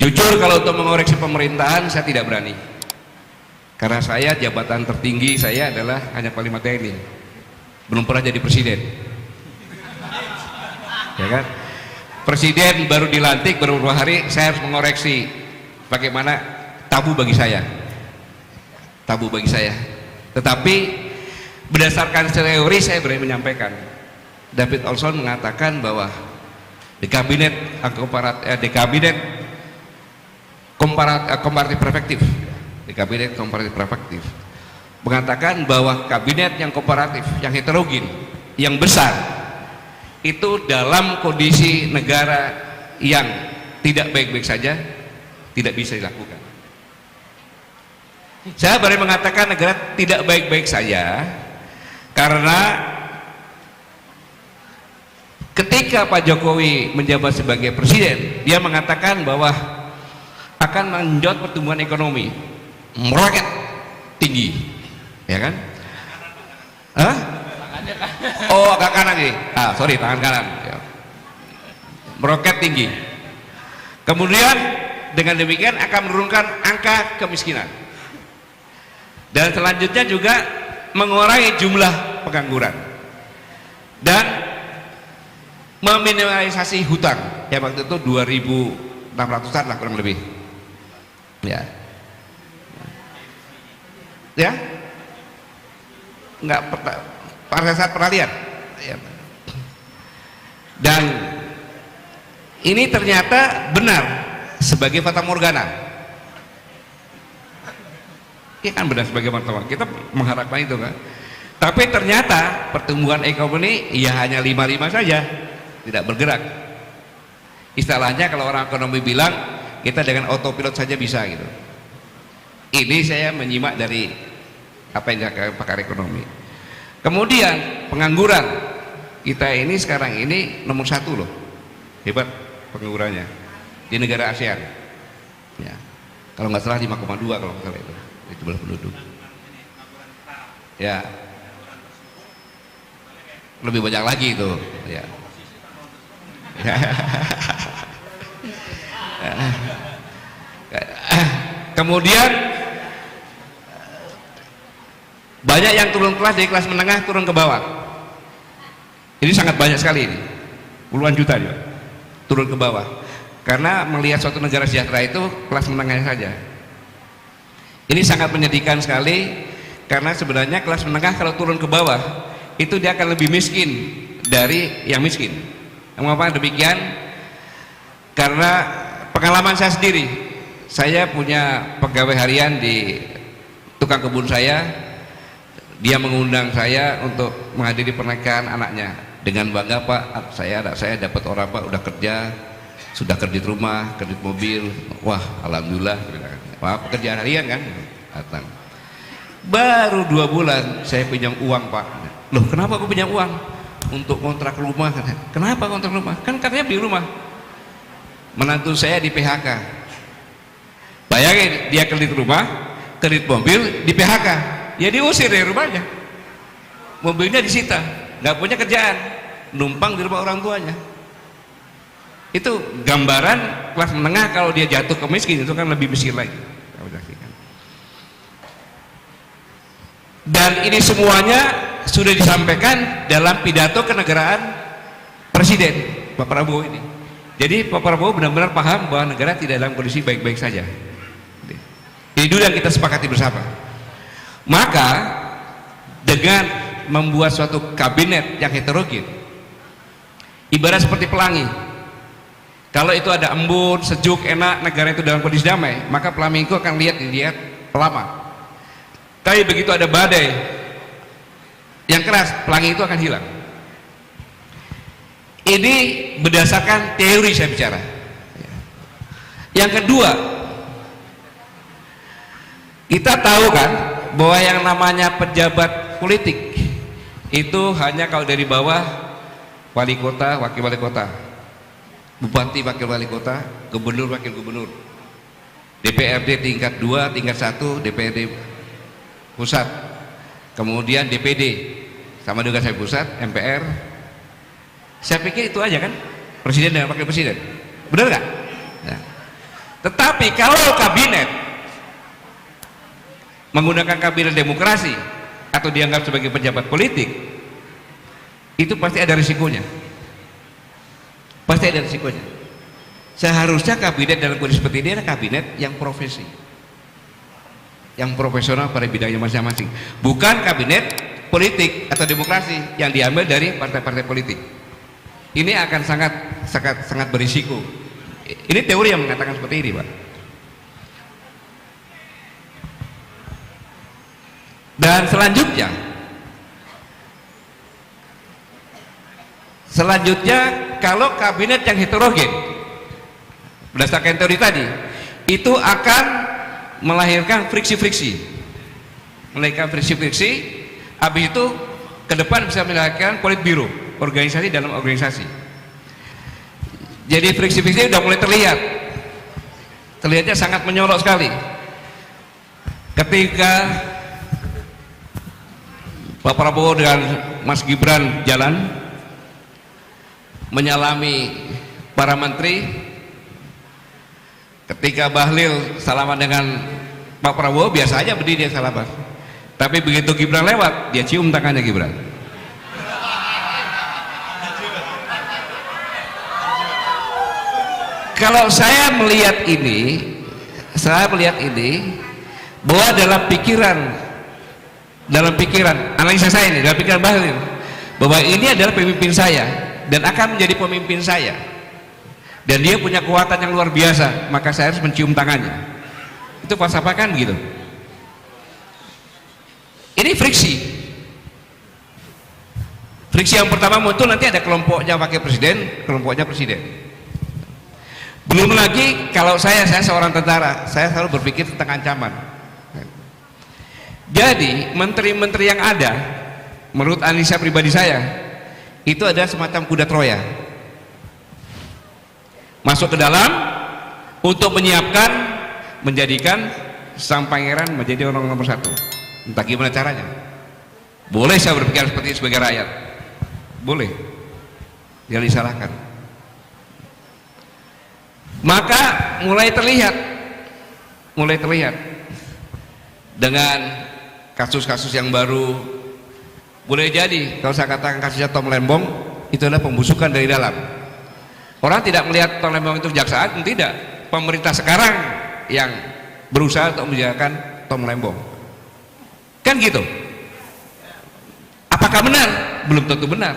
Jujur kalau untuk mengoreksi pemerintahan saya tidak berani, karena saya jabatan tertinggi saya adalah hanya Panglima TNI, belum pernah jadi presiden, ya kan? Presiden baru dilantik baru beberapa hari, saya harus mengoreksi bagaimana tabu bagi saya, tetapi berdasarkan teori saya berani menyampaikan. David Olson mengatakan bahwa di kabinet komparatif perspektif mengatakan bahwa kabinet yang komparatif, yang heterogen, yang besar itu dalam kondisi negara yang tidak baik-baik saja tidak bisa dilakukan. Saya baru mengatakan negara tidak baik-baik saja karena ketika Pak Jokowi menjabat sebagai presiden, dia mengatakan bahwa akan mengenjot pertumbuhan ekonomi, meroket tinggi, ya kan? Hah? Oh, agak kanan nih. Sorry, tangan kanan. Meroket tinggi. Kemudian dengan demikian akan menurunkan angka kemiskinan. Dan selanjutnya juga mengurangi jumlah pengangguran. Dan meminimalisasi hutang. Ya waktu itu 2.600-an lah kurang lebih. Ya. Ya? Enggak pada saat peralihan. Dan ini ternyata benar sebagai fata morgana. Ini kan benar sebagai fata morgana. Kita mengharapkan itu kan. Tapi ternyata pertumbuhan ekonomi ya hanya 5,5 saja, tidak bergerak. Istilahnya kalau orang ekonomi bilang kita dengan autopilot saja bisa gitu. Ini saya menyimak dari apa yang dikatakan pakar ekonomi. Kemudian pengangguran kita ini sekarang ini nomor 1 loh, hebat penganggurannya di negara ASEAN. Ya, kalau nggak salah 5,2 kalau nggak salah itu jumlah penduduk. Ya, lebih banyak lagi itu. Ya. Kemudian banyak yang turun kelas dari kelas menengah turun ke bawah. Ini sangat banyak sekali ini, puluhan juta juga turun ke bawah. Karena melihat suatu negara sejahtera itu kelas menengahnya saja. Ini sangat menyedihkan sekali karena sebenarnya kelas menengah kalau turun ke bawah itu dia akan lebih miskin dari yang miskin. Mengapa demikian? Karena pengalaman saya sendiri, saya punya pegawai harian di tukang kebun saya. Dia mengundang saya untuk menghadiri pernikahan anaknya dengan bangga, Pak, anak saya dapat orang Pak udah kerja, sudah kredit rumah, kredit mobil. Wah, alhamdulillah. Wah, pekerjaan harian kan datang. Baru 2 bulan saya pinjam uang, Pak. Loh, kenapa aku pinjam uang? Untuk kontrak rumah. Kenapa kontrak rumah? Kan katanya beli rumah. Menantu saya di PHK. Bayangin, dia kredit rumah, kredit mobil, di PHK. Ya diusir dari rumahnya, mobilnya disita, nggak punya kerjaan, numpang di rumah orang tuanya. Itu gambaran kelas menengah kalau dia jatuh ke miskin itu kan lebih miskin lagi. Dan ini semuanya sudah disampaikan dalam pidato kenegaraan Presiden Pak Prabowo ini. Jadi Pak Prabowo benar-benar paham bahwa negara tidak dalam kondisi baik-baik saja. Ini dulu yang kita sepakati bersama. Maka dengan membuat suatu kabinet yang heterogen, ibarat seperti pelangi. Kalau itu ada embun, sejuk, enak, negara itu dalam kondisi damai, maka pelangi itu akan dilihat lama. Tapi begitu ada badai yang keras, pelangi itu akan hilang. Ini berdasarkan teori saya bicara. Yang kedua, kita tahu kan bahwa yang namanya pejabat politik itu hanya kalau dari bawah wali kota, wakil wali kota, bupati, wakil wali kota, gubernur, wakil gubernur, DPRD tingkat 2, tingkat 1, DPRD pusat, kemudian DPD sama juga saya pusat, MPR. Saya pikir itu aja kan, presiden dan wakil presiden, benar nggak? Nah, Tetapi kalau kabinet menggunakan kabinet demokrasi atau dianggap sebagai pejabat politik, itu pasti ada risikonya. Pasti ada risikonya. Seharusnya kabinet dalam kondisi seperti ini adalah kabinet yang profesi, yang profesional pada bidangnya masing-masing, bukan kabinet politik atau demokrasi yang diambil dari partai-partai politik. Ini akan sangat berisiko. Ini teori yang mengatakan seperti ini, Pak. Dan selanjutnya kalau kabinet yang heterogen berdasarkan teori tadi, itu akan melahirkan friksi-friksi, habis itu ke depan bisa melahirkan politbiro, organisasi dalam organisasi. Jadi friksi-friksi sudah mulai terlihatnya sangat menyorok sekali ketika Pak Prabowo dengan Mas Gibran jalan menyalami para menteri. Ketika Bahlil salaman dengan Pak Prabowo, biasa aja berdiri dia salaman, tapi begitu Gibran lewat, dia cium tangannya Gibran. Kalau saya melihat ini bahwa dalam pikiran analisa saya ini, dalam pikiran Bahlil, bahwa ini adalah pemimpin saya dan akan menjadi pemimpin saya, dan dia punya kekuatan yang luar biasa, maka saya harus mencium tangannya. Itu falsafah kan begitu. Ini friksi yang pertama muncul, nanti ada kelompoknya wakil presiden, kelompoknya presiden. Belum lagi kalau saya seorang tentara, saya selalu berpikir tentang ancaman. Jadi menteri-menteri yang ada, menurut analisa pribadi saya, itu ada semacam kuda Troya, masuk ke dalam untuk menjadikan sang pangeran menjadi orang nomor satu. Entah gimana caranya. Boleh saya berpikir seperti itu sebagai rakyat, boleh, jangan disalahkan. Maka mulai terlihat dengan kasus-kasus yang baru. Boleh jadi kalau saya katakan kasusnya Tom Lembong itu adalah pembusukan dari dalam. Orang tidak melihat Tom Lembong itu kejaksaan, tidak. Pemerintah sekarang yang berusaha untuk menjadikan Tom Lembong, kan gitu. Apakah benar? Belum tentu benar.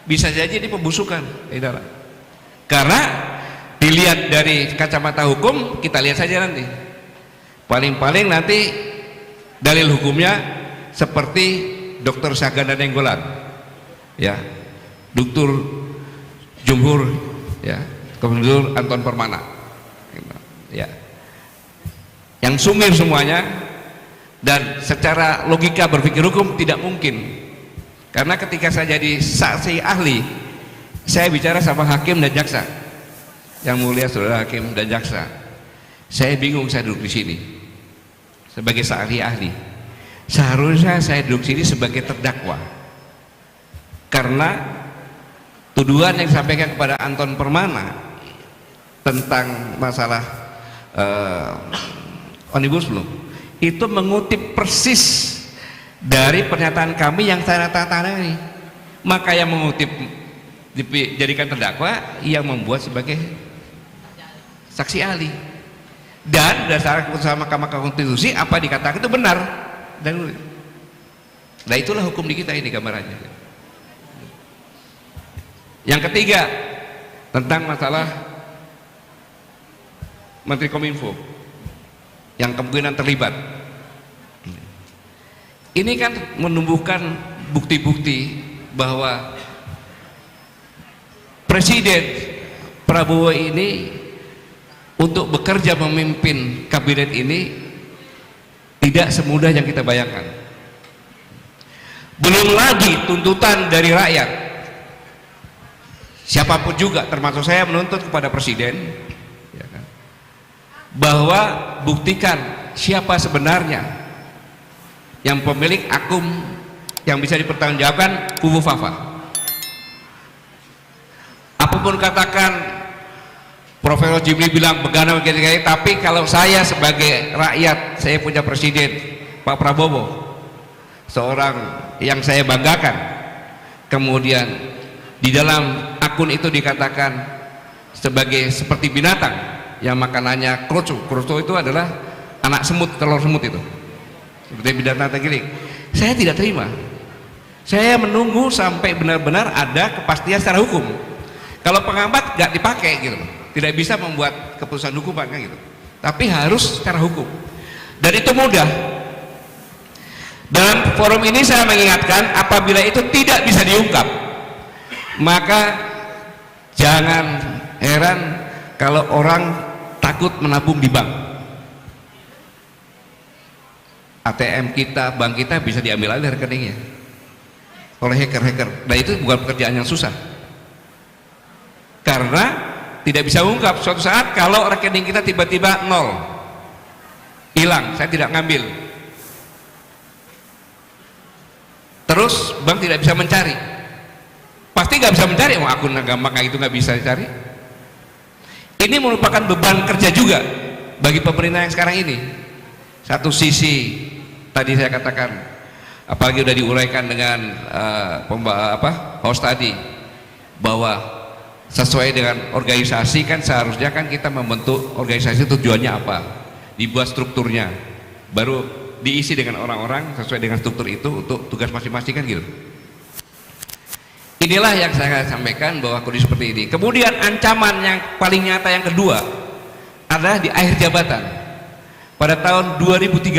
Bisa jadi ini pembusukan dari dalam. Karena dilihat dari kacamata hukum, kita lihat saja nanti. Paling-paling nanti dalil hukumnya seperti Dr. Syahganda Nenggolan, ya, Dr. Jumhur, ya, Dr. Anton Permana, ya, yang sumir semuanya. Dan secara logika berpikir hukum tidak mungkin, karena ketika saya jadi saksi ahli, saya bicara sama hakim dan jaksa. Yang mulia saudara hakim dan jaksa, saya bingung saya duduk di sini sebagai saksi ahli. Seharusnya saya duduk sini sebagai terdakwa, karena tuduhan yang disampaikan kepada Anton Permana tentang masalah Omnibus Law itu mengutip persis dari pernyataan kami yang saya tanda-tandai. Maka yang mengutip dijadikan terdakwa, yang membuat sebagai saksi ahli, dan berdasarkan keputusan Mahkamah Konstitusi apa dikatakan itu benar. Dan nah itulah hukum di kita ini gambarannya. Yang ketiga, tentang masalah Menteri Kominfo yang kemungkinan terlibat. Ini kan menumbuhkan bukti-bukti bahwa Presiden Prabowo ini untuk bekerja memimpin kabinet ini tidak semudah yang kita bayangkan. Belum lagi tuntutan dari rakyat, siapapun juga, termasuk saya, menuntut kepada presiden, ya kan, bahwa buktikan siapa sebenarnya yang pemilik akun yang bisa dipertanggungjawabkan Bubu Fafa. Apapun katakan Profesor Jimli bilang begana begini, tapi kalau saya sebagai rakyat, saya punya presiden Pak Prabowo, seorang yang saya banggakan, kemudian di dalam akun itu dikatakan sebagai seperti binatang yang makanannya kroco. Kroco itu adalah anak semut, telur semut itu, seperti binatang tergiling. Saya tidak terima. Saya menunggu sampai benar-benar ada kepastian secara hukum. Kalau pengamat nggak dipakai gitu, tidak bisa membuat keputusan hukuman kan gitu, tapi harus secara hukum, dan itu mudah. Dalam forum ini saya mengingatkan, apabila itu tidak bisa diungkap, maka jangan heran kalau orang takut menabung di bank. ATM kita, bank kita bisa diambil alih rekeningnya oleh hacker-hacker, dan itu bukan pekerjaan yang susah, karena tidak bisa ungkap. Suatu saat kalau rekening kita tiba-tiba nol, hilang, saya tidak ngambil, terus bank tidak bisa mencari, pasti nggak bisa mencari. Akun gampang kayak itu nggak bisa dicari. Ini merupakan beban kerja juga bagi pemerintah yang sekarang ini. Satu sisi tadi saya katakan, apalagi sudah diuraikan dengan host tadi, bahwa sesuai dengan organisasi kan seharusnya kan kita membentuk organisasi, tujuannya apa, dibuat strukturnya, baru diisi dengan orang-orang sesuai dengan struktur itu untuk tugas masing-masing kan gitu. Inilah yang saya sampaikan bahwa kondisi seperti ini. Kemudian ancaman yang paling nyata yang kedua adalah di akhir jabatan. Pada tahun 2030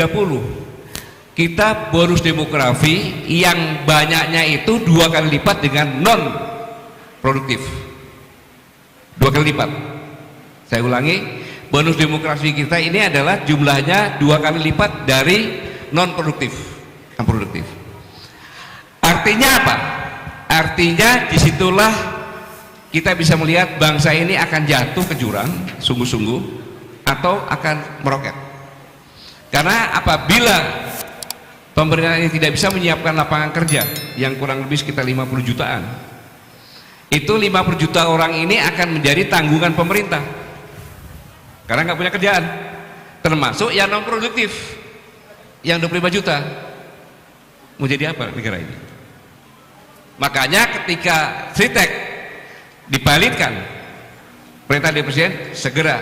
kita bonus demografi yang banyaknya itu 2 kali lipat dengan non produktif. 2 kali lipat. Saya ulangi, bonus demografi kita ini adalah jumlahnya 2 kali lipat dari non produktif. Artinya apa? Artinya disitulah kita bisa melihat bangsa ini akan jatuh ke jurang sungguh-sungguh atau akan meroket. Karena apabila pemerintah ini tidak bisa menyiapkan lapangan kerja yang kurang lebih sekitar 50 jutaan, itu 50 juta orang ini akan menjadi tanggungan pemerintah karena nggak punya kerjaan, termasuk yang non produktif yang 25 juta. Mau jadi apa negara ini? Makanya ketika Sritek dibalitkan perintah dari presiden segera,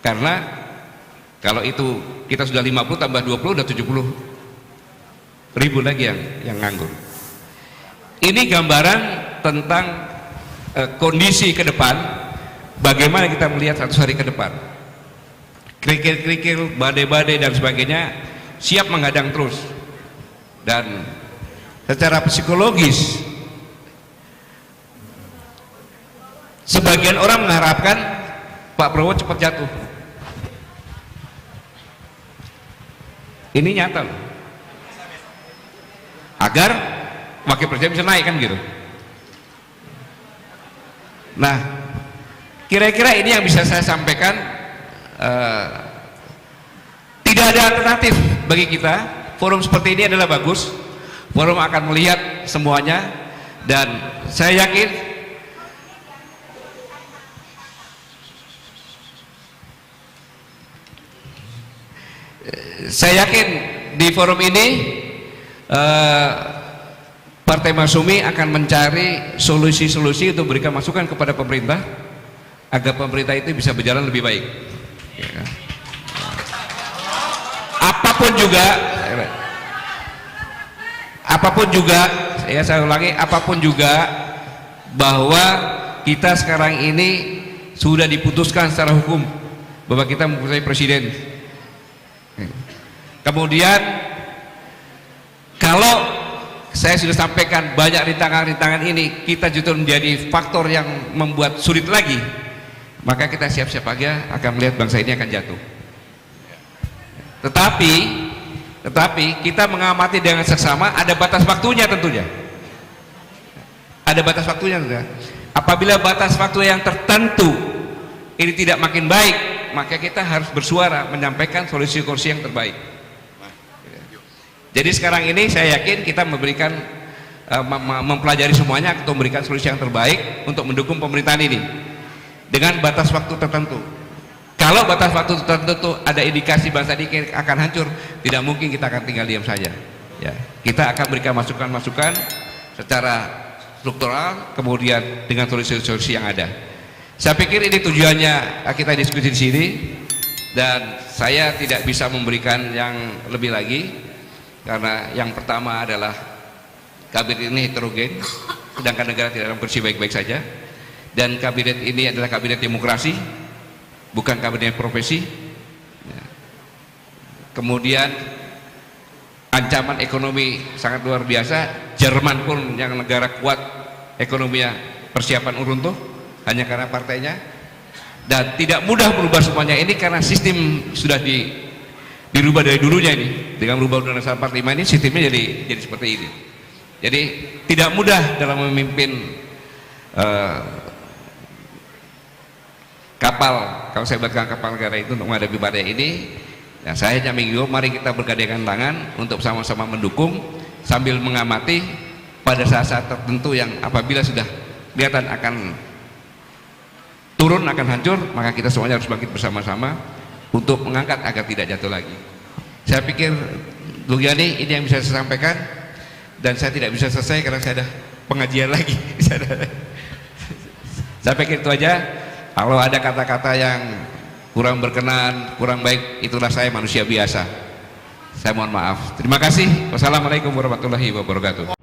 karena kalau itu kita sudah 50 tambah 20 udah 70 ribu lagi yang nganggur. Ini gambaran tentang kondisi ke depan, bagaimana kita melihat 100 hari ke depan. Kerikil-kerikil, badai-badai dan sebagainya siap menghadang terus, dan secara psikologis sebagian orang mengharapkan Pak Prabowo cepat jatuh. Ini nyata loh, agar wakil presiden bisa naik kan gitu. Nah, kira-kira ini yang bisa saya sampaikan. Tidak ada alternatif bagi kita. Forum seperti ini adalah bagus. Forum akan melihat semuanya, dan saya yakin di forum ini Partai Masyumi akan mencari solusi-solusi untuk memberikan masukan kepada pemerintah agar pemerintah itu bisa berjalan lebih baik. Apapun juga, saya ulangi, apapun juga, bahwa kita sekarang ini sudah diputuskan secara hukum bahwa kita mempunyai presiden. Kemudian kalau saya sudah sampaikan banyak rintangan-rintangan ini, kita justru menjadi faktor yang membuat sulit lagi, maka kita siap-siap aja akan melihat bangsa ini akan jatuh. Tetapi kita mengamati dengan seksama, ada batas waktunya tentunya. Ada batas waktunya tentunya. Apabila batas waktu yang tertentu ini tidak makin baik, maka kita harus bersuara menyampaikan solusi-solusi yang terbaik. Jadi sekarang ini saya yakin kita memberikan mempelajari semuanya untuk memberikan solusi yang terbaik untuk mendukung pemerintahan ini. dengan batas waktu tertentu. Kalau batas waktu tertentu ada indikasi bangsa ini akan hancur, tidak mungkin kita akan tinggal diam saja. Ya, kita akan berikan masukan-masukan secara struktural, kemudian dengan solusi-solusi yang ada. Saya pikir ini tujuannya kita diskusi di sini, dan saya tidak bisa memberikan yang lebih lagi karena yang pertama adalah kabinet ini heterogen, sedangkan negara tidak dalam kondisi baik-baik saja, dan kabinet ini adalah kabinet demokrasi, bukan kabinet profesi. Kemudian ancaman ekonomi sangat luar biasa. Jerman pun yang negara kuat ekonominya persiapan runtuh hanya karena partainya, dan tidak mudah berubah semuanya ini karena sistem sudah dirubah dari dulunya. Ini dengan berubah Undang-Undang Dasar 45 ini sistemnya jadi seperti ini. Jadi tidak mudah dalam memimpin kapal, kalau saya bilang kapal negara itu untuk menghadapi badai ini. Nah, saya hanya menghimbau, mari kita bergandengan tangan untuk sama-sama mendukung sambil mengamati pada saat-saat tertentu yang apabila sudah kelihatan akan turun, akan hancur, maka kita semuanya harus bangkit bersama-sama untuk mengangkat agar tidak jatuh lagi. Saya pikir Bung Yani, ini yang bisa saya sampaikan, dan saya tidak bisa selesai karena saya ada pengajian lagi. Saya pikir itu aja. Kalau ada kata-kata yang kurang berkenan, kurang baik, itulah saya manusia biasa. Saya mohon maaf. Terima kasih. Wassalamualaikum warahmatullahi wabarakatuh.